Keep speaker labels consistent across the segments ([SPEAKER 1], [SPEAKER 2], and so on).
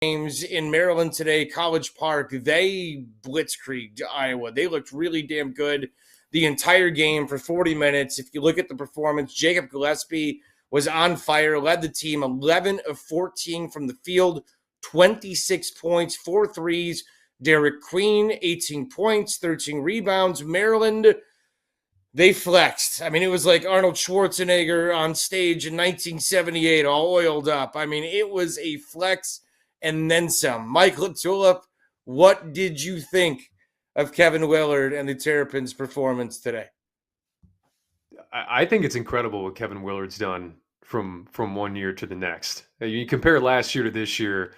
[SPEAKER 1] games in Maryland today, College Park, they blitzkrieged Iowa. They looked really damn good the entire game for 40 minutes. If you look at the performance, Jacob Gillespie was on fire, led the team 11 of 14 from the field, 26 points, 4 threes. Derek Queen, 18 points, 13 rebounds. Maryland, they flexed. I mean, it was like Arnold Schwarzenegger on stage in 1978, all oiled up. I mean, it was a flex and then some. Mike LaTulip, what did you think of Kevin Willard and the Terrapins' performance today?
[SPEAKER 2] I think it's incredible what Kevin Willard's done from 1 year to the next. You compare last year to this year.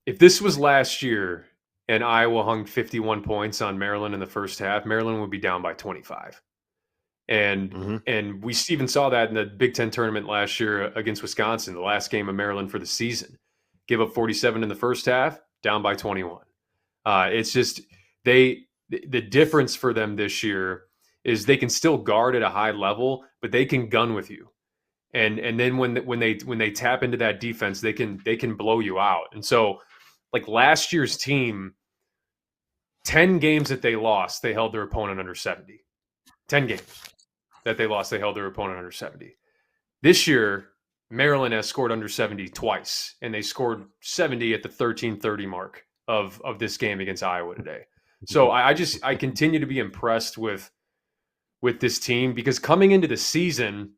[SPEAKER 2] If this was last year and Iowa hung 51 points on Maryland in the first half, Maryland would be down by 25. And we even saw that in the Big Ten tournament last year against Wisconsin, the last game of Maryland for the season. Give up 47 in the first half, down by 21. It's just the difference for them this year is they can still guard at a high level, but they can gun with you. And then when they tap into that defense, they can blow you out. And so, like last year's team, 10 games that they lost, they held their opponent under 70. 10 games that they lost, they held their opponent under 70. This year, Maryland has scored under 70 twice, and they scored 70 at the 13:30 mark of this game against Iowa today. So I continue to be impressed with this team, because coming into the season,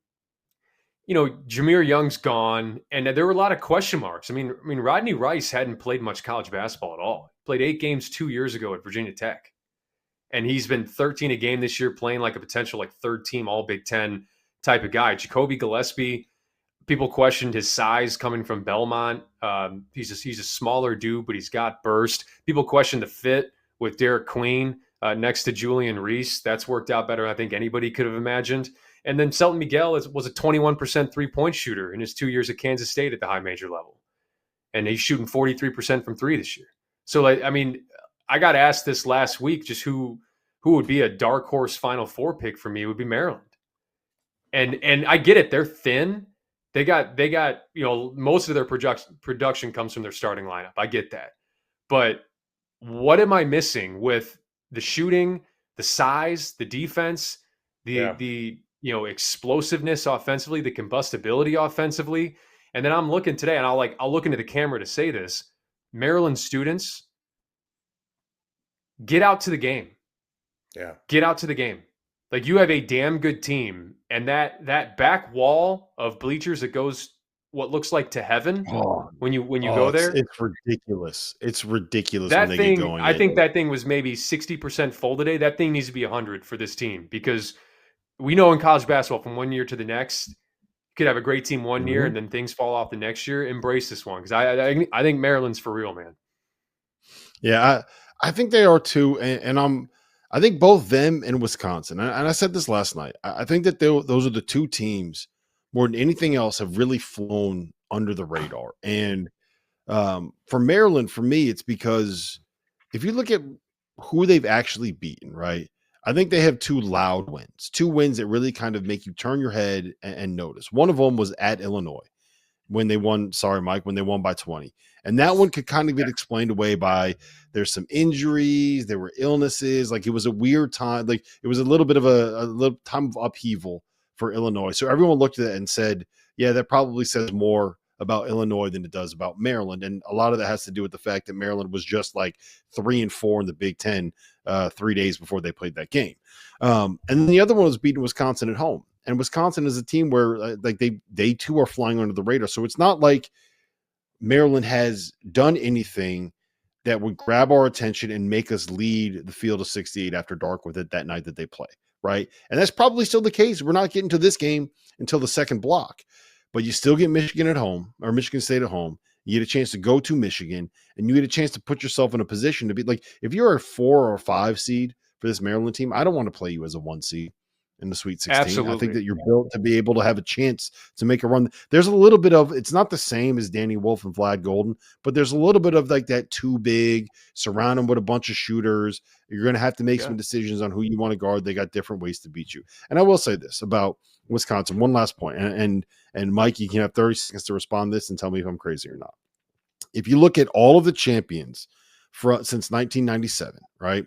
[SPEAKER 2] Jameer Young's gone, and there were a lot of question marks. I mean, Rodney Rice hadn't played much college basketball at all. He played 8 games 2 years ago at Virginia Tech, and he's been 13 a game this year, playing like a potential third team All Big Ten type of guy. Jacoby Gillespie, people questioned his size coming from Belmont. He's a smaller dude, but he's got burst. People questioned the fit with Derek Queen next to Julian Reese. That's worked out better than I think anybody could have imagined. And then Selton Miguel was a 21% three-point shooter in his 2 years at Kansas State at the high major level. And he's shooting 43% from three this year. So, I got asked this last week, just who would be a dark horse Final Four pick for me. It would be Maryland. And I get it. They're thin. They got most of their production comes from their starting lineup. I get that. But what am I missing with the shooting, the size, the defense, the explosiveness offensively, the combustibility offensively? And then I'm looking today, and I'll look into the camera to say this. Maryland students, get out to the game.
[SPEAKER 1] Yeah.
[SPEAKER 2] Get out to the game. Like, you have a damn good team, and that back wall of bleachers that goes what looks like to heaven when you go there.
[SPEAKER 3] It's ridiculous. It's ridiculous
[SPEAKER 2] that
[SPEAKER 3] when
[SPEAKER 2] thing,
[SPEAKER 3] they get going.
[SPEAKER 2] I think that thing was maybe 60% full today. That thing needs to be 100 for this team, because we know in college basketball from 1 year to the next, you could have a great team one year and then things fall off the next year. Embrace this one, because I think Maryland's for real, man.
[SPEAKER 3] Yeah, I think they are too, and I think both them and Wisconsin, and I said this last night, I think that those are the two teams more than anything else have really flown under the radar. And for Maryland, for me, it's because if you look at who they've actually beaten, right, I think they have 2 loud wins, 2 wins that really kind of make you turn your head and notice. One of them was at Illinois when they won. Sorry, Mike, when they won by 20. And that one could kind of get explained away by there's some injuries, there were illnesses. Like, it was a weird time. Like, it was a little bit of a little time of upheaval for Illinois. So everyone looked at it and said, yeah, that probably says more about Illinois than it does about Maryland. And a lot of that has to do with the fact that Maryland was just like 3-4 in the Big Ten 3 days before they played that game. And then the other one was beating Wisconsin at home. And Wisconsin is a team where they too are flying under the radar. So it's not like Maryland has done anything that would grab our attention and make us lead the field of 68 after dark with it that night that they play, right? And that's probably still the case. We're not getting to this game until the second block, but you still get Michigan at home, or Michigan State at home. You get a chance to go to Michigan, and you get a chance to put yourself in a position to be like, if you're a 4 or 5 seed for this Maryland team, I don't want to play you as a 1 seed in the Sweet 16.
[SPEAKER 2] Absolutely.
[SPEAKER 3] I think that you're built to be able to have a chance to make a run. There's a little bit of, it's not the same as Danny Wolf and Vlad Golden, but there's a little bit of like that too big, surround them with a bunch of shooters. You're going to have to make some decisions on who you want to guard. They got different ways to beat you. And I will say this about Wisconsin, one last point, and Mike, you can have 30 seconds to respond to this and tell me if I'm crazy or not. if you look at all of the champions since 1997, right?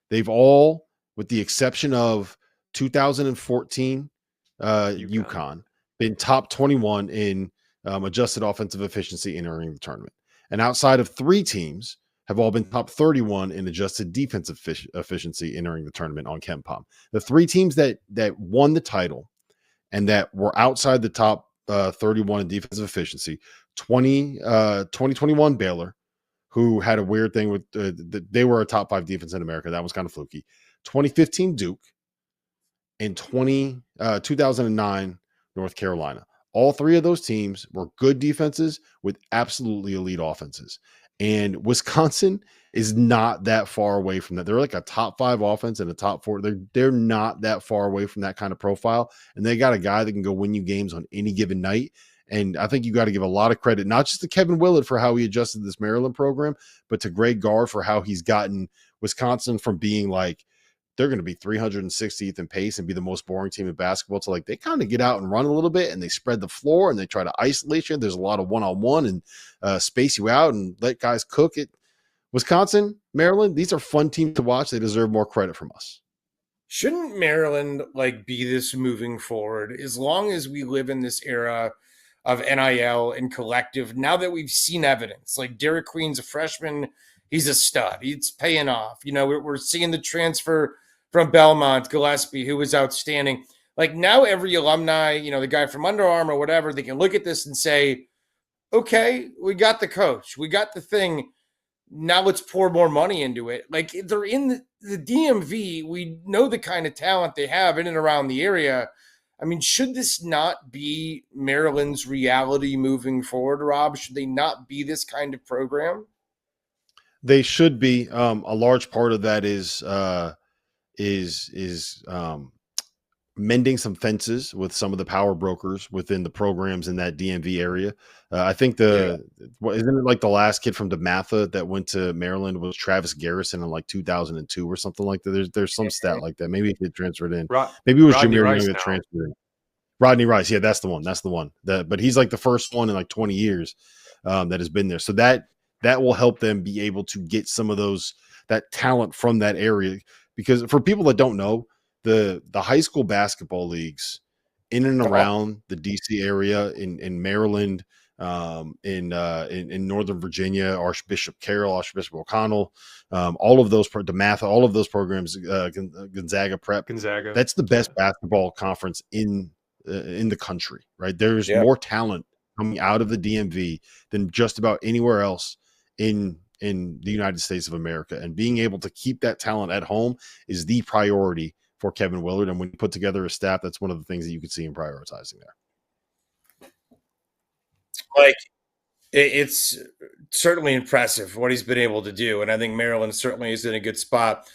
[SPEAKER 3] They've all, with the exception of 2014 UConn, been top 21 in adjusted offensive efficiency entering the tournament. And outside of 3 teams have all been top 31 in adjusted defensive efficiency entering the tournament on KenPom. The 3 teams that won the title and that were outside the top 31 in defensive efficiency, 2021 Baylor, who had a weird thing with they were a top 5 defense in America. That was kind of fluky. 2015 Duke and 2009 North Carolina. All 3 of those teams were good defenses with absolutely elite offenses. And Wisconsin is not that far away from that. They're like a top 5 offense and a top 4. They're not that far away from that kind of profile. And they got a guy that can go win you games on any given night. And I think you got to give a lot of credit, not just to Kevin Willard for how he adjusted this Maryland program, but to Greg Garr for how he's gotten Wisconsin from being like, they're going to be 360th in pace and be the most boring team in basketball to like, they kind of get out and run a little bit and they spread the floor and they try to isolate you. There's a lot of one-on-one and space you out and let guys cook it. Wisconsin, Maryland, these are fun teams to watch. They deserve more credit from us.
[SPEAKER 1] Shouldn't Maryland be this moving forward? As long as we live in this era of NIL and collective, now that we've seen evidence, like Derek Queen's a freshman, he's a stud. He's paying off. We're seeing the transfer from Belmont, Gillespie, who was outstanding. Like now every alumni, the guy from Under Armour or whatever, they can look at this and say, okay, we got the coach. We got the thing. Now let's pour more money into it. Like they're in the DMV. We know the kind of talent they have in and around the area. I mean, should this not be Maryland's reality moving forward, Rob? Should they not be this kind of program?
[SPEAKER 3] They should be. A large part of that is mending some fences with some of the power brokers within the programs in that DMV area. I think isn't it like the last kid from DeMatha that went to Maryland was Travis Garrison in like 2002 or something like that. There's some stat like that. Maybe he get transferred in. Maybe it was Jameer Young that transferred in. Rodney Rice. Yeah, that's the one. But he's like the first one in like 20 years that has been there. So that will help them be able to get some of that talent from that area. Because for people that don't know, the high school basketball leagues in and around the DC area in Maryland, in Northern Virginia, Archbishop Carroll, Archbishop O'Connell, all of those DeMatha, all of those programs, Gonzaga Prep, that's the best basketball conference in the country, right? There's more talent coming out of the DMV than just about anywhere else in the United States of America. And being able to keep that talent at home is the priority for Kevin Willard. And when you put together a staff, that's one of the things that you could see him prioritizing there.
[SPEAKER 1] Like, it's certainly impressive what he's been able to do. And I think Maryland certainly is in a good spot.